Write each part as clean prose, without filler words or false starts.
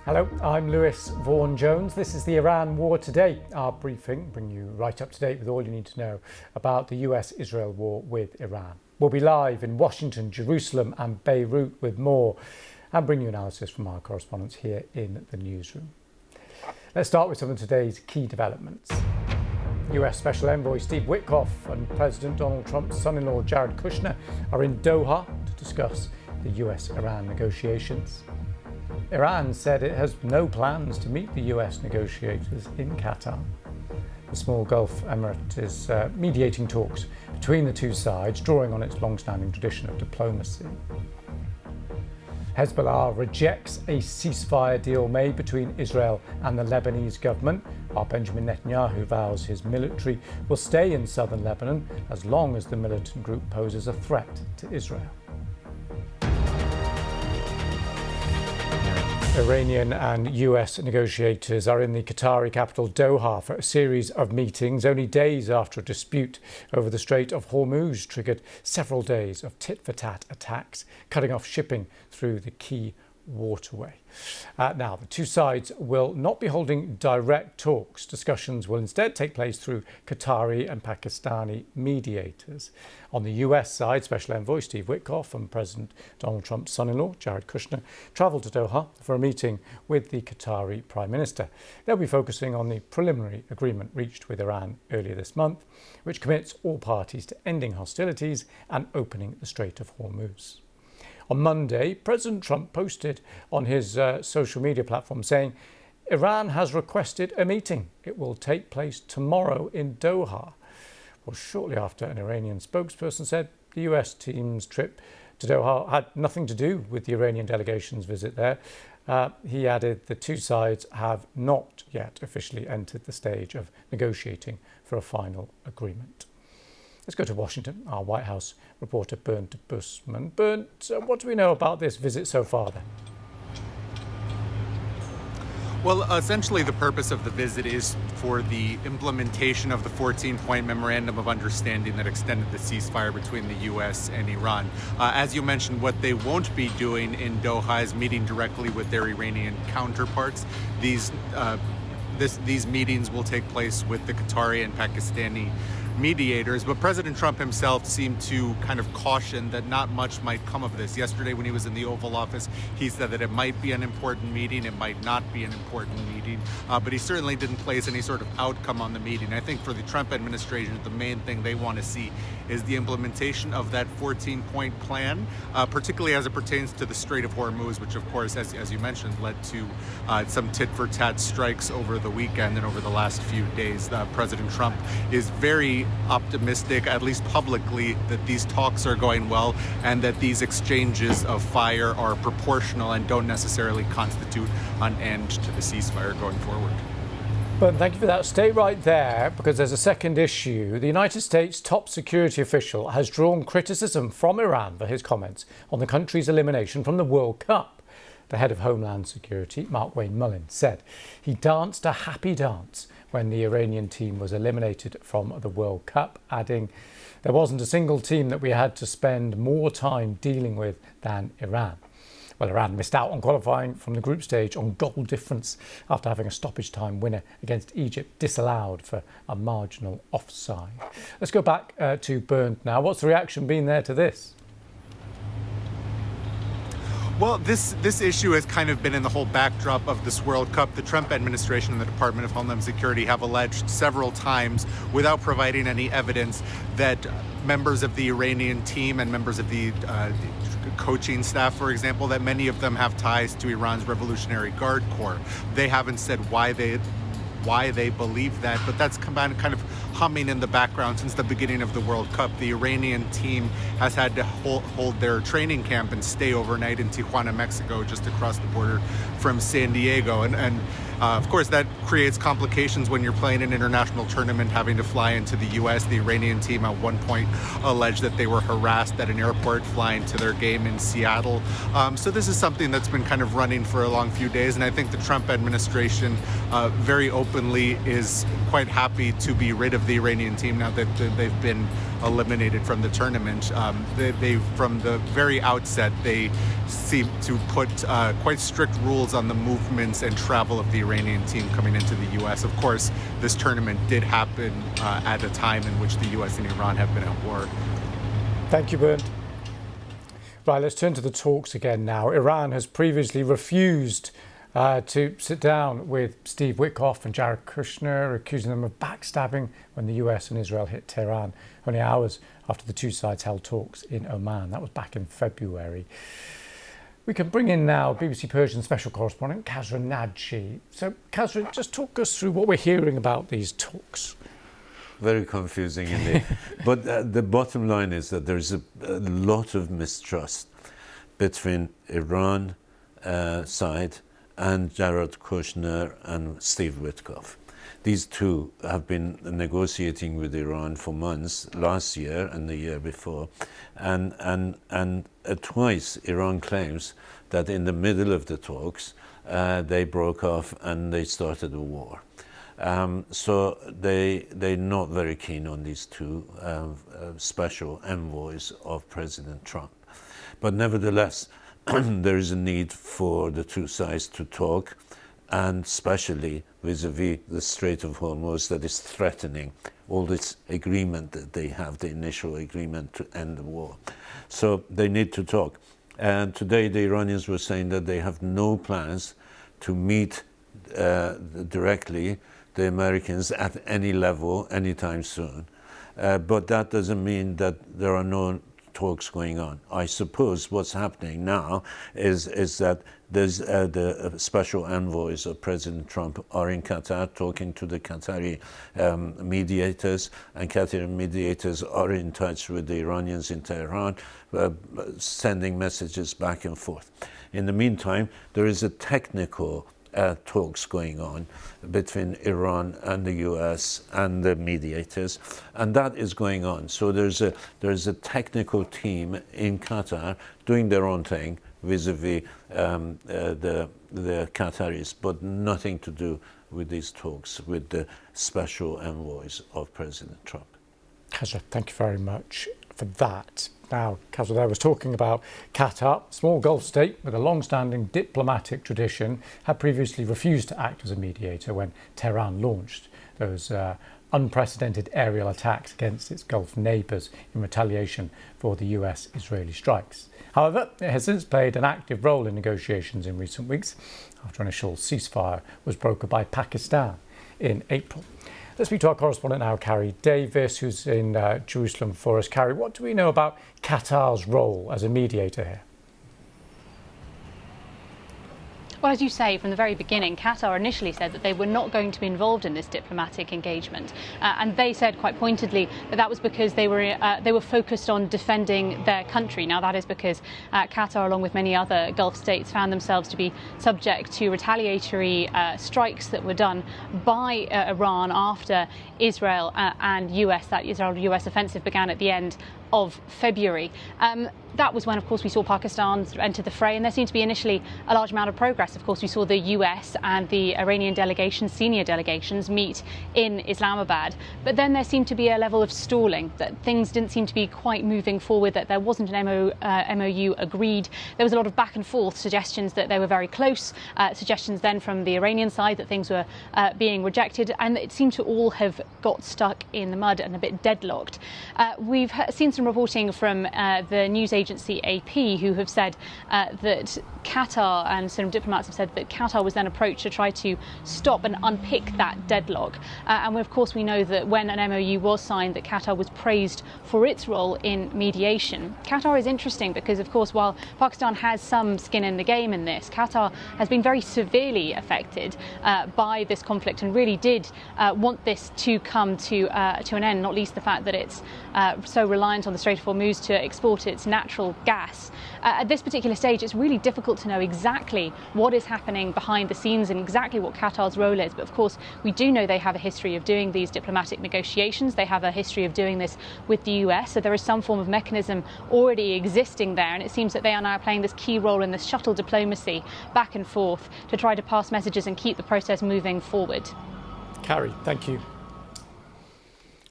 Hello, I'm Lewis Vaughan-Jones. This is the Iran War Today, our briefing, bring you right up to date with all you need to know about the US-Israel war with Iran. We'll be live in Washington, Jerusalem and Beirut with more, and bring you analysis from our correspondents here in the newsroom. Let's start with some of today's key developments. US Special Envoy Steve Witkoff and President Donald Trump's son-in-law Jared Kushner are in Doha to discuss the US-Iran negotiations. Iran said it has no plans to meet the US negotiators in Qatar. The small Gulf Emirate is mediating talks between the two sides, drawing on its long-standing tradition of diplomacy. Hezbollah rejects a ceasefire deal made between Israel and the Lebanese government, while Benjamin Netanyahu vows his military will stay in southern Lebanon as long as the militant group poses a threat to Israel. Iranian and US negotiators are in the Qatari capital Doha for a series of meetings only days after a dispute over the Strait of Hormuz triggered several days of tit-for-tat attacks, cutting off shipping through the key waterway. Now, the two sides will not be holding direct talks. Discussions will instead take place through Qatari and Pakistani mediators. On the US side, Special Envoy Steve Witkoff and President Donald Trump's son-in-law, Jared Kushner, travelled to Doha for a meeting with the Qatari Prime Minister. They'll be focusing on the preliminary agreement reached with Iran earlier this month, which commits all parties to ending hostilities and opening the Strait of Hormuz. On Monday, President Trump posted on his social media platform saying Iran has requested a meeting. It will take place tomorrow in Doha. Well, shortly after, an Iranian spokesperson said the US team's trip to Doha had nothing to do with the Iranian delegation's visit there. He added the two sides have not yet officially entered the stage of negotiating for a final agreement. Let's go to Washington. Our White House reporter Bernd Debusmann. Bernd, what do we know about this visit so far then? Well, essentially the purpose of the visit is for the implementation of the 14-point memorandum of understanding that extended the ceasefire between the U.S. and Iran. As you mentioned, what they won't be doing in Doha is meeting directly with their Iranian counterparts. These meetings will take place with the Qatari and Pakistani mediators, but President Trump himself seemed to kind of caution that not much might come of this. Yesterday, when he was in the Oval Office, he said that it might be an important meeting, it might not be an important meeting, but he certainly didn't place any sort of outcome on the meeting. I think for the Trump administration, the main thing they want to see is the implementation of that 14-point plan, particularly as it pertains to the Strait of Hormuz, which of course, as you mentioned, led to some tit-for-tat strikes over the weekend and over the last few days. President Trump is very optimistic, at least publicly, that these talks are going well and that these exchanges of fire are proportional and don't necessarily constitute an end to the ceasefire going forward. But thank you for that. Stay right there, because there's a second issue. The United States top security official has drawn criticism from Iran for his comments on the country's elimination from the World Cup. The head of Homeland Security, Markwayne Mullin, said he danced a happy dance when the Iranian team was eliminated from the World Cup, adding there wasn't a single team that we had to spend more time dealing with than Iran. Well, Iran missed out on qualifying from the group stage on goal difference after having a stoppage time winner against Egypt disallowed for a marginal offside. Let's go back to Bernd now. What's the reaction been there to this? Well, this issue has kind of been in the whole backdrop of this World Cup. The Trump administration and the Department of Homeland Security have alleged several times, without providing any evidence, that members of the Iranian team and members of the coaching staff, for example, that many of them have ties to Iran's Revolutionary Guard Corps. They haven't said why they believe that, but that's kind of humming in the background since the beginning of the World Cup. The Iranian team has had to hold their training camp and stay overnight in Tijuana, Mexico, just across the border from San Diego. And of course, that creates complications when you're playing an international tournament, having to fly into the U.S. The Iranian team at one point alleged that they were harassed just at an airport flying to their game in Seattle. So this is something that's been kind of running for a long few days, and I think the Trump administration very openly is quite happy to be rid of the Iranian team now that they've been eliminated from the tournament. They from the very outset, they seem to put quite strict rules on the movements and travel of the Iranian team coming into the U.S. Of course, this tournament did happen at a time in which the U.S. and Iran have been at war. Thank you, Bernd. Right, let's turn to the talks again now. Iran has previously refused to sit down with Steve Witkoff and Jared Kushner, accusing them of backstabbing when the US and Israel hit Tehran, only hours after the two sides held talks in Oman. That was back in February. We can bring in now BBC Persian special correspondent Kasra Naji. So, Kasra, just talk us through what we're hearing about these talks. Very confusing indeed. But the bottom line is that there's a lot of mistrust between Iran side and Jared Kushner and Steve Witkoff. These two have been negotiating with Iran for months, last year and the year before, and twice Iran claims that in the middle of the talks they broke off and they started a war. So they're not very keen on these two special envoys of President Trump. But nevertheless, there is a need for the two sides to talk, and especially vis-a-vis the Strait of Hormuz that is threatening all this agreement that they have, the initial agreement to end the war. So they need to talk. And today the Iranians were saying that they have no plans to meet directly the Americans at any level anytime soon. But that doesn't mean that there are no talks going on. I suppose what's happening now is that there's the special envoys of President Trump are in Qatar talking to the Qatari mediators, and Qatari mediators are in touch with the Iranians in Tehran, sending messages back and forth. In the meantime, there is a technical talks going on between Iran and the US and the mediators, and that is going on. So there's a technical team in Qatar doing their own thing vis-a-vis the Qataris, but nothing to do with these talks with the special envoys of President Trump. Kasra, thank you very much for that. Now, Kasra there was talking about Qatar, a small Gulf state with a long-standing diplomatic tradition, had previously refused to act as a mediator when Tehran launched those unprecedented aerial attacks against its Gulf neighbours in retaliation for the US-Israeli strikes. However, it has since played an active role in negotiations in recent weeks after an initial ceasefire was brokered by Pakistan in April. Let's speak to our correspondent now, Carrie Davis, who's in Jerusalem for us. Carrie, what do we know about Qatar's role as a mediator here? Well, as you say, from the very beginning, Qatar initially said that they were not going to be involved in this diplomatic engagement, and they said quite pointedly that that was because they were focused on defending their country. Now, that is because Qatar, along with many other Gulf states, found themselves to be subject to retaliatory strikes that were done by Iran after Israel and that Israel-US offensive began at the end of February. That was when, of course, we saw Pakistan enter the fray, and there seemed to be initially a large amount of progress. Of course, we saw the US and the Iranian delegations, senior delegations, meet in Islamabad. But then there seemed to be a level of stalling, that things didn't seem to be quite moving forward, that there wasn't an MOU agreed. There was a lot of back and forth, suggestions that they were very close, suggestions then from the Iranian side that things were being rejected, and it seemed to all have got stuck in the mud and a bit deadlocked. We've seen some reporting from the news agency AP, who have said that Qatar, and some diplomats have said that Qatar was then approached to try to stop and unpick that deadlock. And of course, we know that when an MOU was signed, that Qatar was praised for its role in mediation. Qatar is interesting because, of course, while Pakistan has some skin in the game in this, Qatar has been very severely affected by this conflict and really did want this to come to an end, not least the fact that it's so reliant on on the Strait of Hormuz to export its natural gas. At this particular stage, it's really difficult to know exactly what is happening behind the scenes and exactly what Qatar's role is. But of course, we do know they have a history of doing these diplomatic negotiations. They have a history of doing this with the US. So there is some form of mechanism already existing there. And it seems that they are now playing this key role in this shuttle diplomacy back and forth to try to pass messages and keep the process moving forward. Carrie, thank you.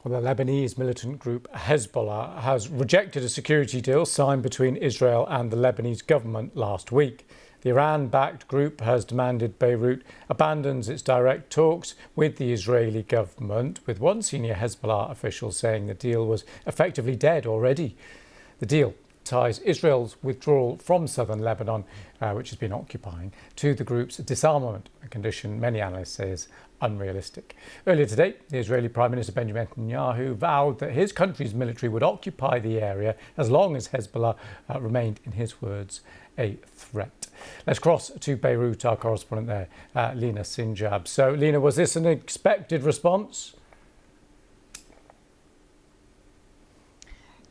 Well, the Lebanese militant group Hezbollah has rejected a security deal signed between Israel and the Lebanese government last week. The Iran-backed group has demanded Beirut abandons its direct talks with the Israeli government, with one senior Hezbollah official saying the deal was effectively dead already. The deal ties Israel's withdrawal from southern Lebanon, which has been occupying, to the group's disarmament, a condition many analysts say is unrealistic. Earlier today, the Israeli Prime Minister Benjamin Netanyahu vowed that his country's military would occupy the area as long as Hezbollah remained, in his words, a threat. Let's cross to Beirut, our correspondent there, Lina Sinjab. So, Lina, was this an expected response?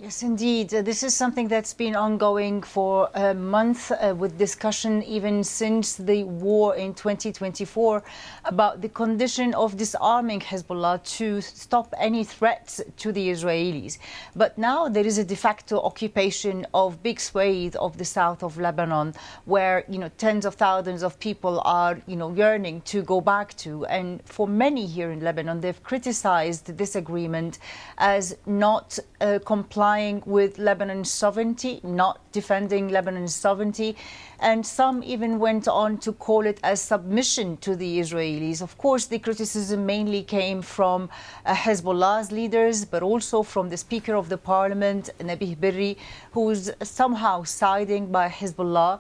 Yes, indeed. This is something that's been ongoing for a month with discussion even since the war in 2024 about the condition of disarming Hezbollah to stop any threats to the Israelis. But now there is a de facto occupation of big swathe of the south of Lebanon where, tens of thousands of people are, yearning to go back to. And for many here in Lebanon, they've criticized this agreement as not complying with Lebanon's sovereignty, not defending Lebanon's sovereignty. And some even went on to call it as submission to the Israelis. Of course, the criticism mainly came from Hezbollah's leaders, but also from the Speaker of the Parliament, Nabih Berri, who's somehow siding by Hezbollah.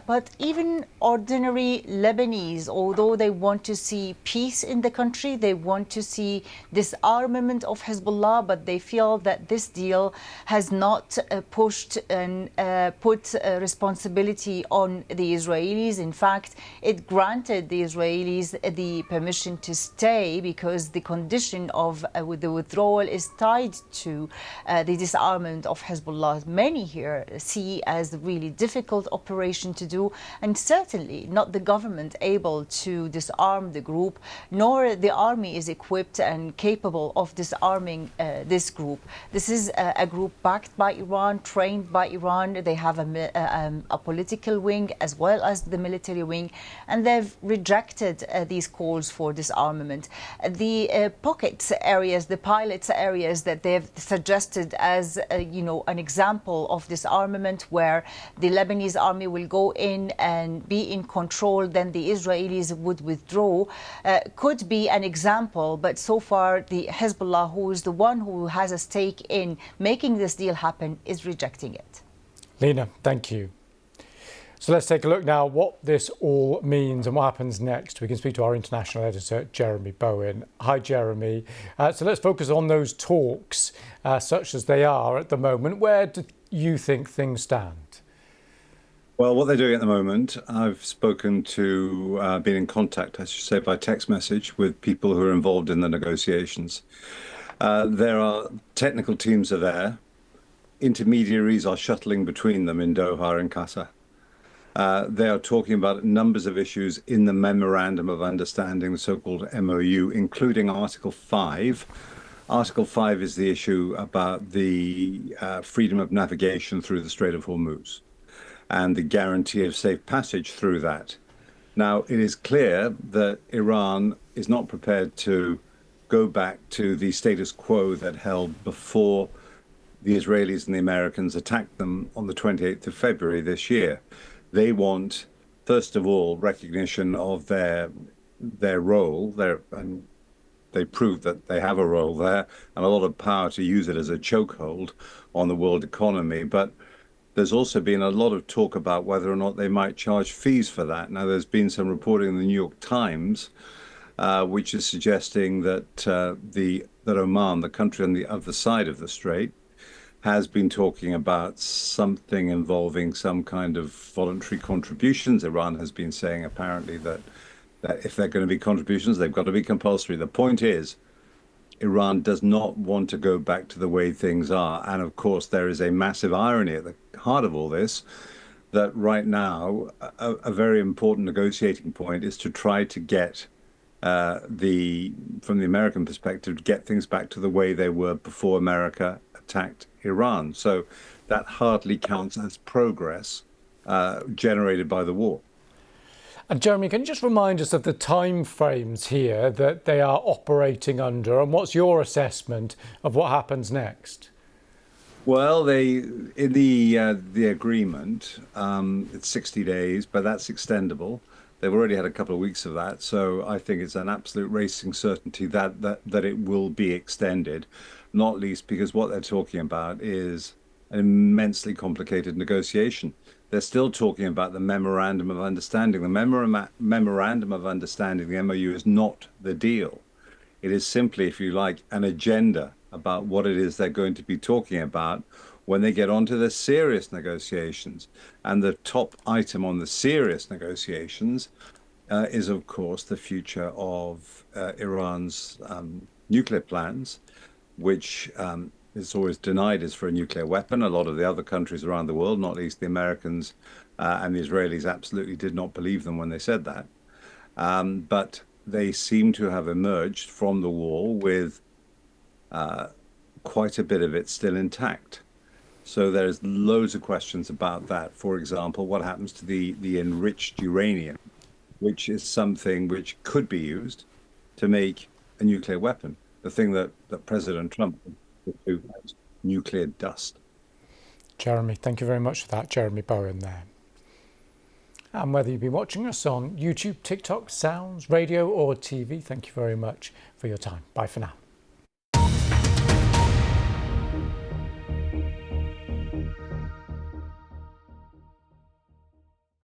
But even ordinary Lebanese, although they want to see peace in the country, they want to see disarmament of Hezbollah, but they feel that this deal has not pushed and put responsibility on the Israelis. In fact, it granted the Israelis the permission to stay because the condition of the withdrawal is tied to the disarmament of Hezbollah. Many here see as a really difficult operation to do, and certainly not the government able to disarm the group, nor the army is equipped and capable of disarming this group. This is a group backed by Iran, trained by Iran. They have a political wing as well as the military wing, and they've rejected these calls for disarmament. The pockets areas, the pilots areas that they've suggested as an example of disarmament, where the Lebanese army will go in and be in control, then the Israelis would withdraw, could be an example. But so far, the Hezbollah, who is the one who has a stake in making this deal happen, is rejecting it. Lina, thank you. So let's take a look now what this all means and what happens next. We can speak to our international editor, Jeremy Bowen. Hi, Jeremy. So let's focus on those talks, such as they are at the moment. Where do you think things stand? Well, what they're doing at the moment, I've spoken to, been in contact, I should say, by text message with people who are involved in the negotiations. There are technical teams are there. Intermediaries are shuttling between them in Doha and Qatar. They are talking about numbers of issues in the Memorandum of Understanding, the so-called MOU, including Article 5. Article 5 is the issue about the freedom of navigation through the Strait of Hormuz and the guarantee of safe passage through that. Now, it is clear that Iran is not prepared to go back to the status quo that held before the Israelis and the Americans attacked them on the 28th of February this year. They want, first of all, recognition of their role, and they prove that they have a role there and a lot of power to use it as a chokehold on the world economy. But there's also been a lot of talk about whether or not they might charge fees for that. Now, there's been some reporting in the New York Times, which is suggesting that that Oman, the country on the other side of the strait, has been talking about something involving some kind of voluntary contributions. Iran has been saying apparently that if they're going to be contributions, they've got to be compulsory. The point is, Iran does not want to go back to the way things are. And of course, there is a massive irony at the heart of all this, that right now, a very important negotiating point is to try to get from the American perspective, get things back to the way they were before America attacked Iran. So that hardly counts as progress generated by the war. And Jeremy, can you just remind us of the time frames here that they are operating under, and what's your assessment of what happens next? Well, in the agreement, it's 60 days, but that's extendable. They've already had a couple of weeks of that, so I think it's an absolute racing certainty that it will be extended, not least because what they're talking about is an immensely complicated negotiation. They're still talking about the Memorandum of Understanding. The Memorandum of Understanding, the MOU, is not the deal. It is simply, if you like, an agenda about what it is they're going to be talking about when they get onto the serious negotiations. And the top item on the serious negotiations is, of course, the future of Iran's nuclear plans, which is always denied is for a nuclear weapon. A lot of the other countries around the world, not least the Americans and the Israelis, absolutely did not believe them when they said that. But they seem to have emerged from the war with quite a bit of it still intact. So there's loads of questions about that. For example, what happens to the enriched uranium, which is something which could be used to make a nuclear weapon, the thing that President Trump referred to as nuclear dust. Jeremy, thank you very much for that. Jeremy Bowen there. And whether you've been watching us on YouTube, TikTok, Sounds, radio or TV, thank you very much for your time. Bye for now.